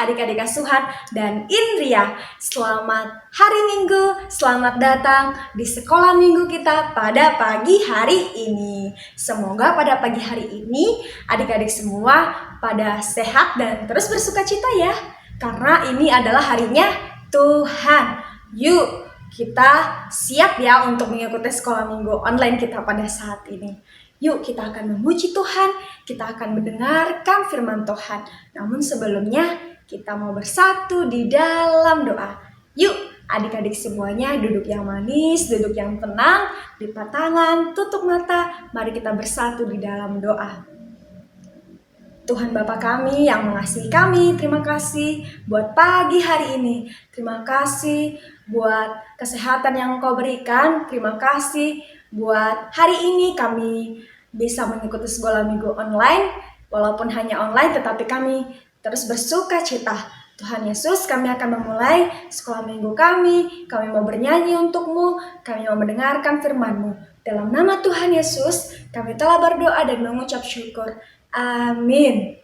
adik-adik asuhan dan Indria. Selamat hari Minggu, selamat datang di sekolah minggu kita pada pagi hari ini. Semoga pada pagi hari ini adik-adik semua pada sehat dan terus bersuka cita ya. Karena ini adalah harinya Tuhan. Yuk kita siap ya untuk mengikuti sekolah minggu online kita pada saat ini. Yuk kita akan memuji Tuhan, kita akan mendengarkan firman Tuhan. Namun sebelumnya kita mau bersatu di dalam doa. Yuk adik-adik semuanya duduk yang manis, duduk yang tenang, lipat tangan, tutup mata. Mari kita bersatu di dalam doa. Tuhan Bapa kami yang mengasihi kami, terima kasih buat pagi hari ini. Terima kasih buat kesehatan yang Engkau berikan. Terima kasih buat hari ini kami bisa mengikuti sekolah minggu online. Walaupun hanya online tetapi kami terus bersuka cita. Tuhan Yesus, kami akan memulai sekolah minggu kami. Kami mau bernyanyi untuk-Mu, kami mau mendengarkan firman-Mu. Dalam nama Tuhan Yesus, kami telah berdoa dan mengucap syukur. Amin.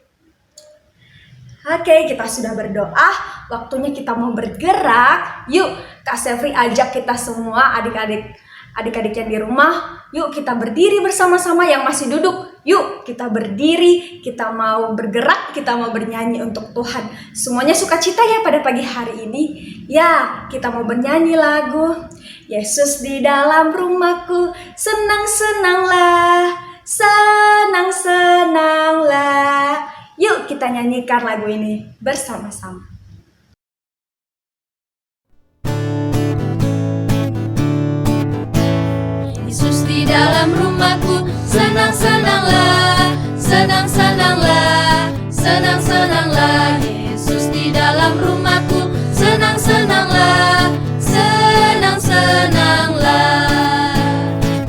Oke, kita sudah berdoa. Waktunya kita mau bergerak. Yuk, Kak Sevri ajak kita semua adik-adik yang di rumah. Yuk kita berdiri bersama-sama yang masih duduk. Yuk kita berdiri, kita mau bergerak, kita mau bernyanyi untuk Tuhan. Semuanya sukacita ya pada pagi hari ini. Ya, kita mau bernyanyi lagu Yesus di dalam rumahku, senang-senanglah, senang-senanglah. Yuk kita nyanyikan lagu ini bersama-sama. Yesus di dalam rumahku, senang-senanglah, senang-senanglah, senang-senanglah. Yesus di dalam rumahku, senang-senanglah, senang-senanglah.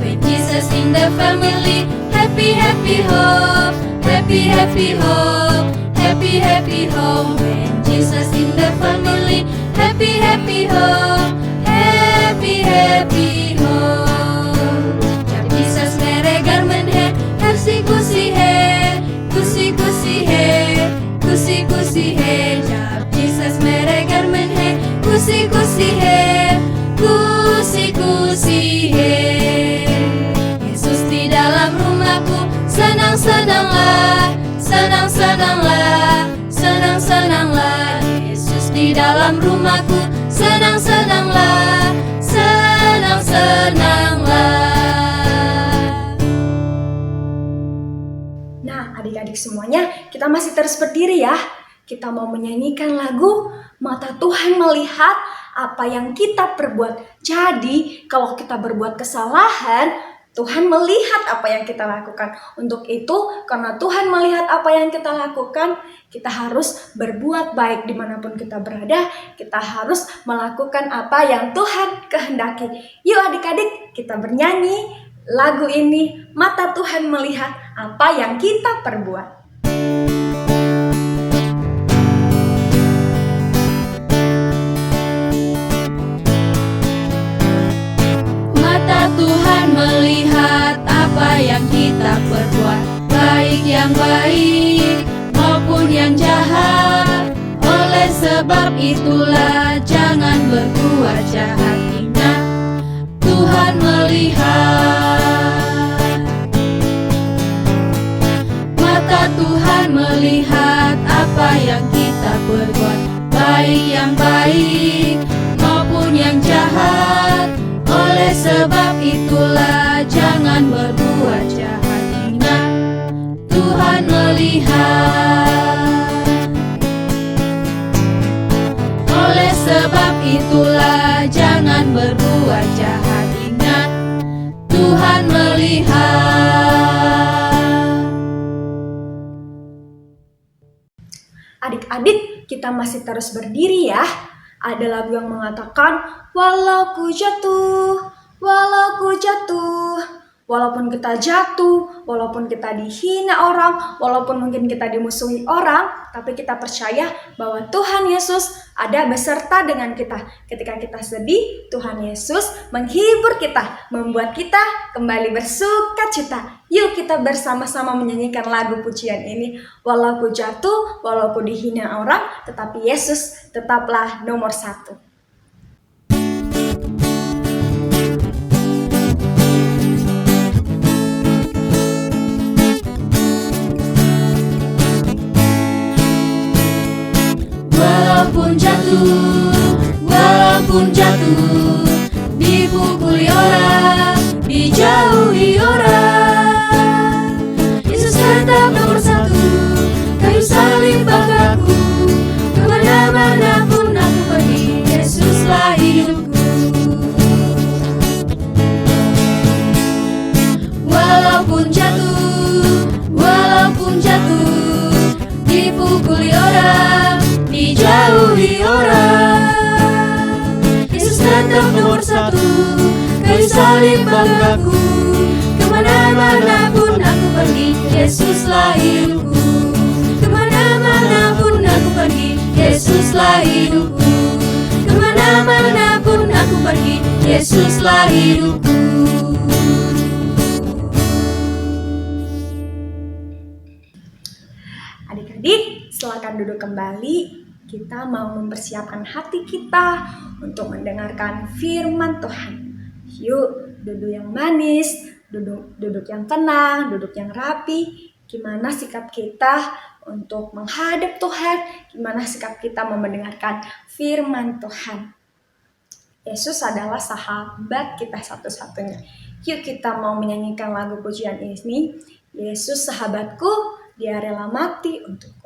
When Jesus in the family, happy, happy home, happy, happy home, happy, happy home. When Jesus in the family, happy, happy home, happy, happy home. जब Jesus मेरे घर में है, खुशी खुशी है, खुशी खुशी है, खुशी खुशी है. जब Jesus मेरे घर में है, खुशी खुशी है, खुशी खुशी है. Yesus di dalam rumahku, senang-senanglah, senang-senanglah, senang-senanglah. Yesus di dalam rumahku, senang-senanglah, senang-senanglah. Nah, adik-adik semuanya, kita masih terus berdiri ya. Kita mau menyanyikan lagu Mata Tuhan Melihat Apa Yang Kita Perbuat. Jadi, kalau kita berbuat kesalahan, Tuhan melihat apa yang kita lakukan. Untuk itu, karena Tuhan melihat apa yang kita lakukan, kita harus berbuat baik dimanapun kita berada. Kita harus melakukan apa yang Tuhan kehendaki. Yuk adik-adik, kita bernyanyi lagu ini, Mata Tuhan Melihat Apa Yang Kita Perbuat. Mata Tuhan melihat apa yang kita perbuat, baik yang baik maupun yang jahat. Oleh sebab itulah jangan berbuat jahat. Ingat, Tuhan melihat. Mata Tuhan melihat apa yang kita perbuat, baik yang baik maupun yang jahat. Oleh sebab itulah jangan berbuat jahat. Ingat, Tuhan melihat. Oleh sebab itulah jangan berbuat jahat. Ingat, Tuhan melihat. Adik-adik, kita masih terus berdiri ya. Ada lagu yang mengatakan, walau ku jatuh, walaupun kita jatuh, walaupun kita dihina orang, walaupun mungkin kita dimusuhi orang, tapi kita percaya bahwa Tuhan Yesus ada beserta dengan kita. Ketika kita sedih, Tuhan Yesus menghibur kita, membuat kita kembali bersuka cita. Yuk kita bersama-sama menyanyikan lagu pujian ini. Walau ku jatuh, walau ku dihina orang, tetapi Yesus tetaplah nomor satu. Walaupun jatuh, dipukuli orang, dijauhi orang, Yesus tetap nomor satu. Kayu salib banggaku, kemana-mana pun aku pergi, Yesuslah hidupku. Walaupun jatuh, dipukuli orang, dijauhi orang, Yesus tetap nomor satu. Kayu salib banggaku, kemana-mana pun aku pergi, Yesuslah hidupku. Kemana-mana pun aku pergi, Yesuslah hidupku. Kemana-mana pun aku pergi, Yesuslah hidupku. Adik-adik, silakan duduk kembali. Kita mau mempersiapkan hati kita untuk mendengarkan firman Tuhan. Yuk, duduk yang manis, duduk yang tenang, duduk yang rapi. Gimana sikap kita untuk menghadap Tuhan? Gimana sikap kita mau mendengarkan firman Tuhan? Yesus adalah sahabat kita satu-satunya. Yuk kita mau menyanyikan lagu pujian ini. Yesus sahabatku, Dia rela mati untukku.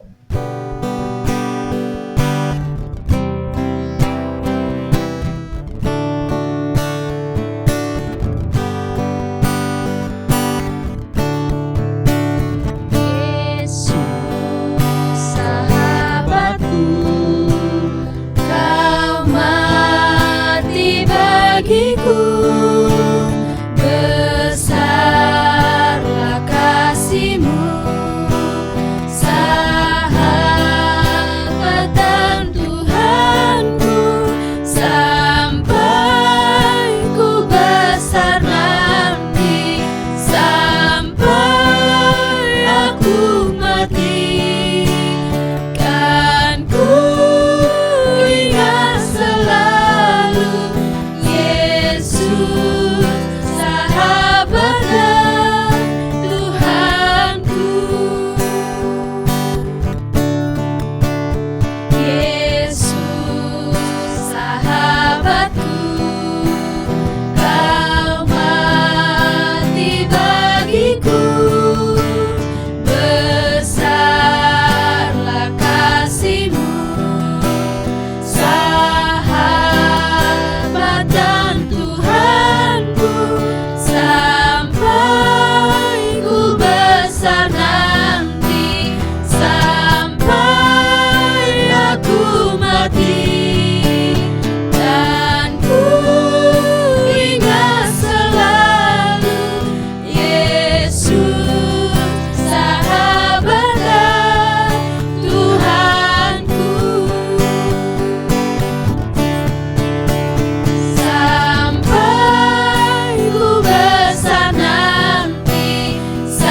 Besarlah kasih-Mu, sahabat dan Tuhanku, sampai ku besar nanti, sampai aku mati, kan ku ingat selalu Yesus sahabat dan Tuhanku. Yesus sahabatku, Kau mati bagiku. Besarlah kasih-Mu, sahabat dan Tuhanku, sampai ku besar nanti, sampai aku mati, dan ku ingat selalu Yesus sahabat dan Tuhanku. Sampai ku besar nanti,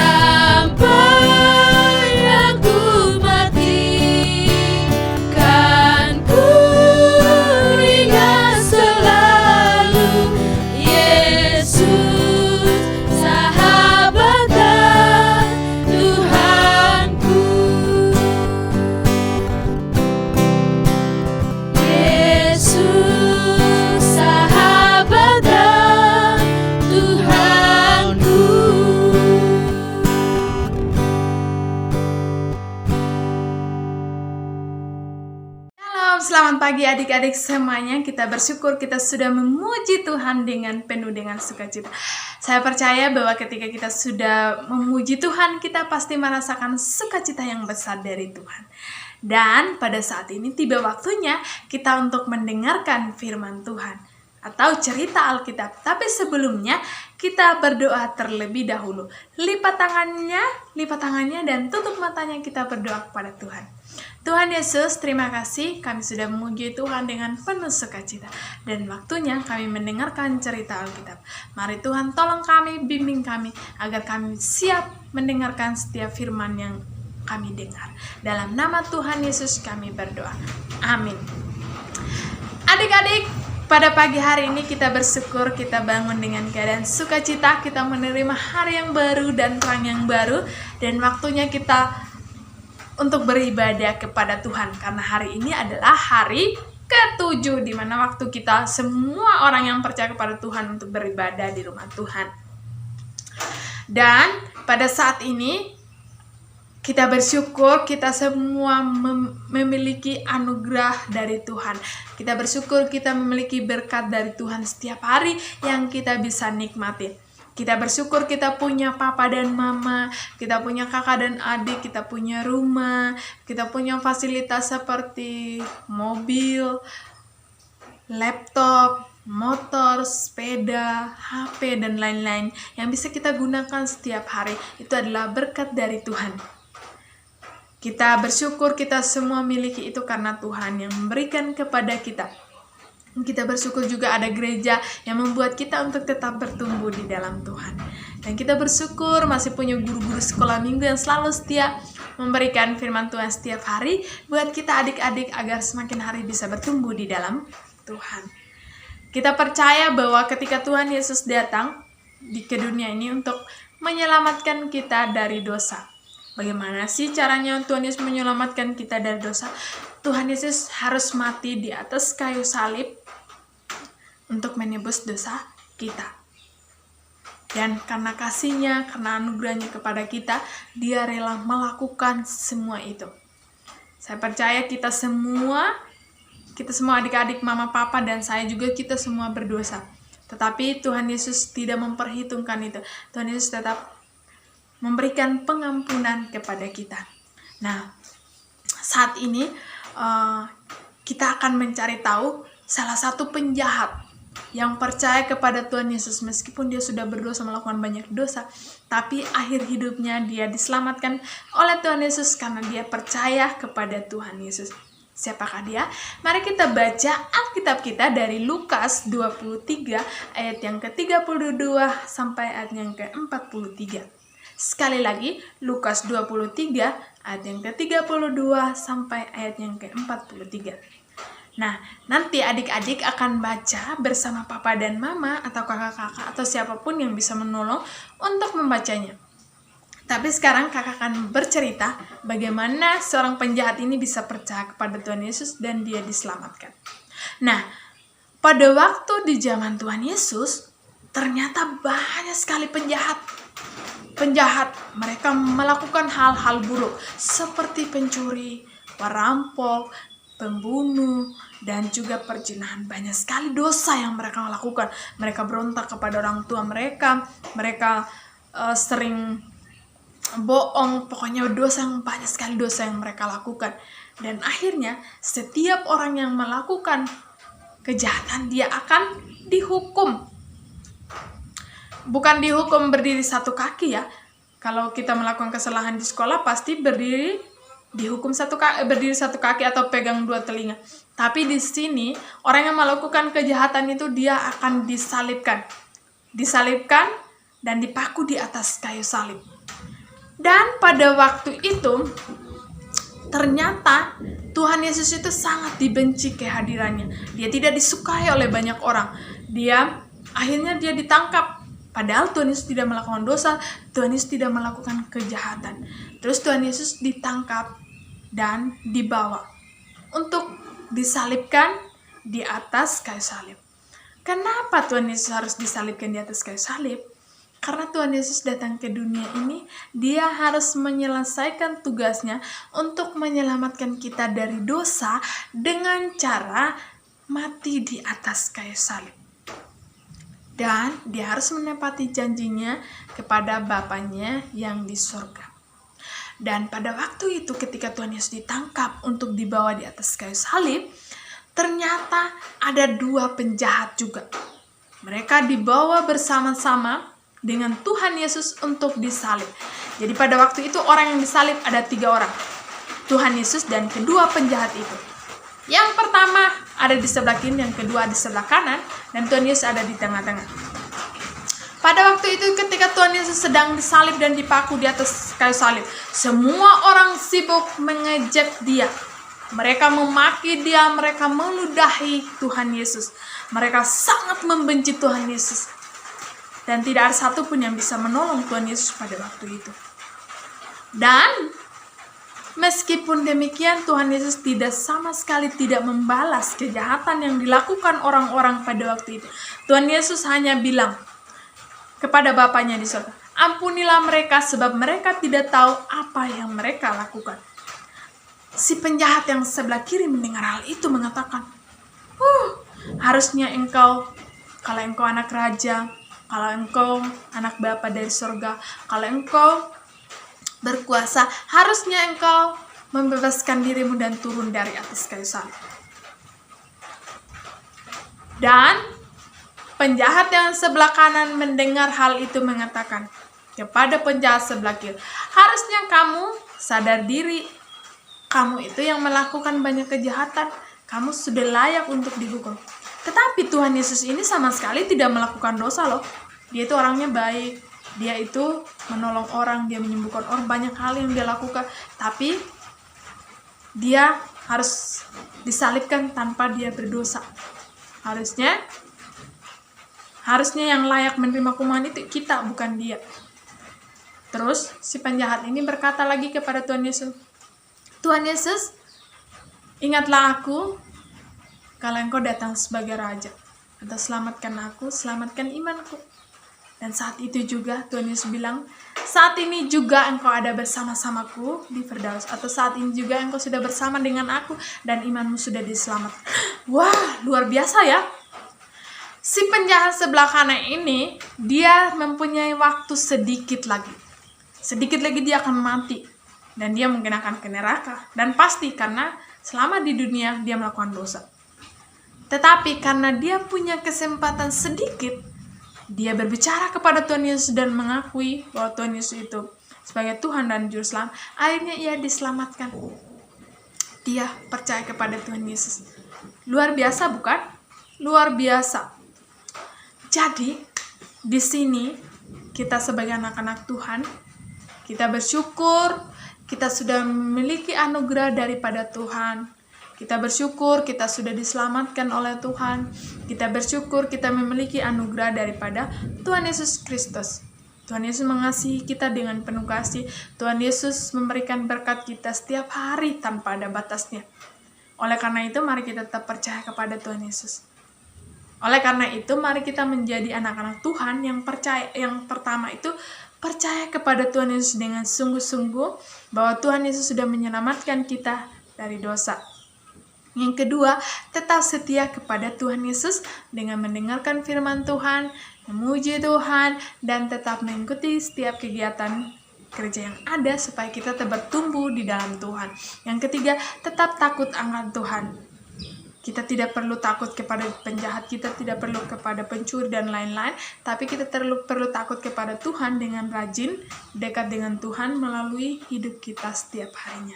sampai aku mati, kan ku ingat selalu Yesus sahabat dan Tuhanku. Yesus sahabat dan Tuhanku. Shalom, selamat pagi adik-adik semuanya. Kita bersyukur kita sudah memuji Tuhan dengan penuh dengan sukacita. Saya percaya bahwa ketika kita sudah memuji Tuhan, kita pasti merasakan sukacita yang besar dari Tuhan. Dan pada saat ini tiba waktunya kita untuk mendengarkan firman Tuhan atau cerita Alkitab. Tapi sebelumnya kita berdoa terlebih dahulu. Lipat tangannya dan tutup matanya, kita berdoa kepada Tuhan. Tuhan Yesus, terima kasih kami sudah memuji Tuhan dengan penuh sukacita. Dan waktunya kami mendengarkan cerita Alkitab. Mari Tuhan tolong kami, bimbing kami, agar kami siap mendengarkan setiap firman yang kami dengar. Dalam nama Tuhan Yesus kami berdoa. Amin. Adik-adik, pada pagi hari ini kita bersyukur, kita bangun dengan keadaan sukacita, kita menerima hari yang baru dan terang yang baru. Dan waktunya kita untuk beribadah kepada Tuhan, karena hari ini adalah hari ke-7 di mana waktu kita semua orang yang percaya kepada Tuhan untuk beribadah di rumah Tuhan. Dan pada saat ini kita bersyukur kita semua memiliki anugerah dari Tuhan. Kita bersyukur kita memiliki berkat dari Tuhan setiap hari yang kita bisa nikmati. Kita bersyukur kita punya papa dan mama, kita punya kakak dan adik, kita punya rumah, kita punya fasilitas seperti mobil, laptop, motor, sepeda, HP, dan lain-lain yang bisa kita gunakan setiap hari. Itu adalah berkat dari Tuhan. Kita bersyukur kita semua miliki itu karena Tuhan yang memberikan kepada kita. Kita bersyukur juga ada gereja yang membuat kita untuk tetap bertumbuh di dalam Tuhan. Dan kita bersyukur masih punya guru-guru sekolah minggu yang selalu setia memberikan firman Tuhan setiap hari buat kita adik-adik agar semakin hari bisa bertumbuh di dalam Tuhan. Kita percaya bahwa ketika Tuhan Yesus datang ke dunia ini untuk menyelamatkan kita dari dosa. Bagaimana sih caranya Tuhan Yesus menyelamatkan kita dari dosa? Tuhan Yesus harus mati di atas kayu salib untuk menebus dosa kita. Dan karena kasih-Nya, karena anugerah-Nya kepada kita, Dia rela melakukan semua itu. Saya percaya kita semua adik-adik, mama, papa, dan saya juga, kita semua berdosa. Tetapi Tuhan Yesus tidak memperhitungkan itu. Tuhan Yesus tetap memberikan pengampunan kepada kita. Nah, saat ini kita akan mencari tahu salah satu penjahat yang percaya kepada Tuhan Yesus meskipun dia sudah berdosa, melakukan banyak dosa, tapi akhir hidupnya dia diselamatkan oleh Tuhan Yesus karena dia percaya kepada Tuhan Yesus. Siapakah dia? Mari kita baca Alkitab kita dari Lukas 23 ayat yang ke-32 sampai ayat yang ke-43. Sekali lagi, Lukas 23 ayat yang ke-32 sampai ayat yang ke-43. Nah, nanti adik-adik akan baca bersama papa dan mama atau kakak-kakak atau siapapun yang bisa menolong untuk membacanya. Tapi sekarang kakak akan bercerita bagaimana seorang penjahat ini bisa percaya kepada Tuhan Yesus dan dia diselamatkan. Nah, pada waktu di zaman Tuhan Yesus, ternyata banyak sekali penjahat. Mereka melakukan hal-hal buruk seperti pencuri, perampok, pembunuh, dan juga perzinahan. Banyak sekali dosa yang mereka lakukan. Mereka berontak kepada orang tua mereka sering bohong, pokoknya banyak sekali dosa yang mereka lakukan. Dan akhirnya setiap orang yang melakukan kejahatan dia akan dihukum. Bukan dihukum berdiri satu kaki ya. Kalau kita melakukan kesalahan di sekolah pasti berdiri satu kaki atau pegang dua telinga. Tapi di sini orang yang melakukan kejahatan itu dia akan disalibkan dan dipaku di atas kayu salib. Dan pada waktu itu ternyata Tuhan Yesus itu sangat dibenci kehadirannya. Dia tidak disukai oleh banyak orang. Akhirnya dia ditangkap. Padahal Tuhan Yesus tidak melakukan dosa, Tuhan Yesus tidak melakukan kejahatan. Terus Tuhan Yesus ditangkap dan dibawa untuk disalibkan di atas kayu salib. Kenapa Tuhan Yesus harus disalibkan di atas kayu salib? Karena Tuhan Yesus datang ke dunia ini, Dia harus menyelesaikan tugasnya untuk menyelamatkan kita dari dosa dengan cara mati di atas kayu salib. Dan dia harus menepati janjinya kepada Bapanya yang di surga. Dan pada waktu itu ketika Tuhan Yesus ditangkap untuk dibawa di atas kayu salib, ternyata ada dua penjahat juga. Mereka dibawa bersama-sama dengan Tuhan Yesus untuk disalib. Jadi pada waktu itu orang yang disalib ada 3 orang. Tuhan Yesus dan kedua penjahat itu. Yang pertama ada di sebelah kiri, yang kedua di sebelah kanan, dan Tuhan Yesus ada di tengah-tengah. Pada waktu itu ketika Tuhan Yesus sedang disalib dan dipaku di atas kayu salib, semua orang sibuk mengejek dia. Mereka memaki dia, mereka meludahi Tuhan Yesus. Mereka sangat membenci Tuhan Yesus. Dan tidak ada satupun yang bisa menolong Tuhan Yesus pada waktu itu. Dan meskipun demikian, Tuhan Yesus tidak sama sekali tidak membalas kejahatan yang dilakukan orang-orang pada waktu itu. Tuhan Yesus hanya bilang kepada Bapanya di surga, ampunilah mereka sebab mereka tidak tahu apa yang mereka lakukan. Si penjahat yang sebelah kiri mendengar hal itu mengatakan, harusnya engkau, kalau engkau anak raja, kalau engkau anak Bapa dari surga, kalau engkau berkuasa, harusnya engkau membebaskan dirimu dan turun dari atas kayu salib. Dan penjahat yang sebelah kanan mendengar hal itu mengatakan kepada penjahat sebelah kiri, harusnya kamu sadar diri, kamu itu yang melakukan banyak kejahatan, kamu sudah layak untuk dihukum. Tetapi Tuhan Yesus ini sama sekali tidak melakukan dosa loh. Dia itu orangnya baik, dia itu menolong orang, dia menyembuhkan orang, banyak hal yang dia lakukan. Tapi dia harus disalibkan tanpa dia berdosa. Harusnya yang layak menerima hukuman itu kita, bukan dia. Terus si penjahat ini berkata lagi kepada Tuhan Yesus, Tuhan Yesus, ingatlah aku kalau engkau datang sebagai raja, atau selamatkan aku, selamatkan imanku. Dan saat itu juga Tuhan Yesus bilang, saat ini juga engkau ada bersama-samaku di Firdaus, atau saat ini juga engkau sudah bersama dengan aku dan imanmu sudah diselamatkan. Wah, luar biasa ya. Si penjahat sebelah kanan ini, dia mempunyai waktu sedikit lagi. Sedikit lagi dia akan mati. Dan dia mungkin akan ke neraka. Dan pasti karena selama di dunia dia melakukan dosa. Tetapi karena dia punya kesempatan sedikit, dia berbicara kepada Tuhan Yesus dan mengakui bahwa Tuhan Yesus itu sebagai Tuhan dan Juru Selamat. Akhirnya ia diselamatkan. Dia percaya kepada Tuhan Yesus. Luar biasa bukan? Luar biasa. Jadi, di sini kita sebagai anak-anak Tuhan, kita bersyukur kita sudah memiliki anugerah daripada Tuhan. Kita bersyukur kita sudah diselamatkan oleh Tuhan. Kita bersyukur kita memiliki anugerah daripada Tuhan Yesus Kristus. Tuhan Yesus mengasihi kita dengan penuh kasih. Tuhan Yesus memberikan berkat kita setiap hari tanpa ada batasnya. Oleh karena itu, mari kita tetap percaya kepada Tuhan Yesus. Oleh karena itu, mari kita menjadi anak-anak Tuhan yang percaya. Yang pertama itu, percaya kepada Tuhan Yesus dengan sungguh-sungguh bahwa Tuhan Yesus sudah menyelamatkan kita dari dosa. Yang kedua, tetap setia kepada Tuhan Yesus dengan mendengarkan firman Tuhan, memuji Tuhan, dan tetap mengikuti setiap kegiatan gereja yang ada supaya kita tetap bertumbuh di dalam Tuhan. Yang ketiga, tetap takut akan Tuhan. Kita tidak perlu takut kepada penjahat, kita tidak perlu kepada pencuri dan lain-lain, tapi kita perlu takut kepada Tuhan dengan rajin dekat dengan Tuhan melalui hidup kita setiap harinya.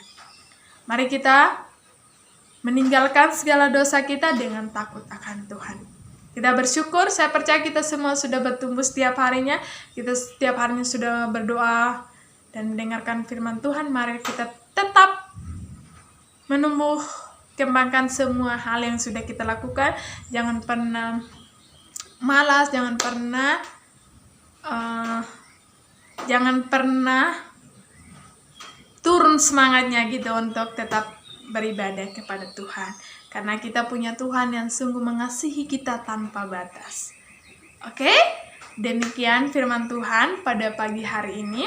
Mari kita meninggalkan segala dosa kita dengan takut akan Tuhan. Kita bersyukur, saya percaya kita semua sudah bertumbuh setiap harinya, kita setiap harinya sudah berdoa dan mendengarkan firman Tuhan. Mari kita tetap menumbuh kembangkan semua hal yang sudah kita lakukan. Jangan pernah malas, jangan pernah turun semangatnya gitu untuk tetap beribadah kepada Tuhan. Karena kita punya Tuhan yang sungguh mengasihi kita tanpa batas. Oke? Demikian firman Tuhan pada pagi hari ini.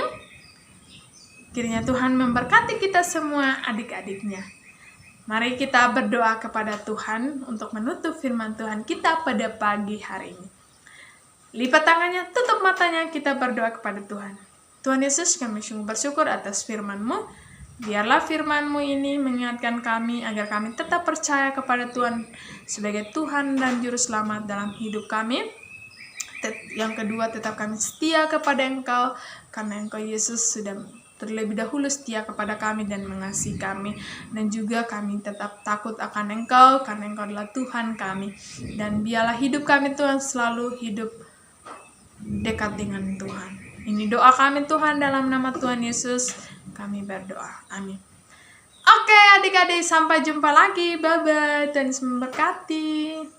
Kiranya Tuhan memberkati kita semua adik-adiknya. Mari kita berdoa kepada Tuhan untuk menutup firman Tuhan kita pada pagi hari ini. Lipat tangannya, tutup matanya, kita berdoa kepada Tuhan. Tuhan Yesus, kami sungguh bersyukur atas firman-Mu. Biarlah firman-Mu ini mengingatkan kami agar kami tetap percaya kepada Tuhan sebagai Tuhan dan Juru Selamat dalam hidup kami. Yang kedua, tetap kami setia kepada Engkau, karena Engkau Yesus sudah terlebih dahulu setia kepada kami dan mengasihi kami. Dan juga kami tetap takut akan Engkau, karena Engkau adalah Tuhan kami. Dan biarlah hidup kami Tuhan selalu hidup dekat dengan Tuhan. Ini doa kami Tuhan, dalam nama Tuhan Yesus kami berdoa. Amin. Oke adik-adik, sampai jumpa lagi. Bye-bye. Tuhan Yesus memberkati.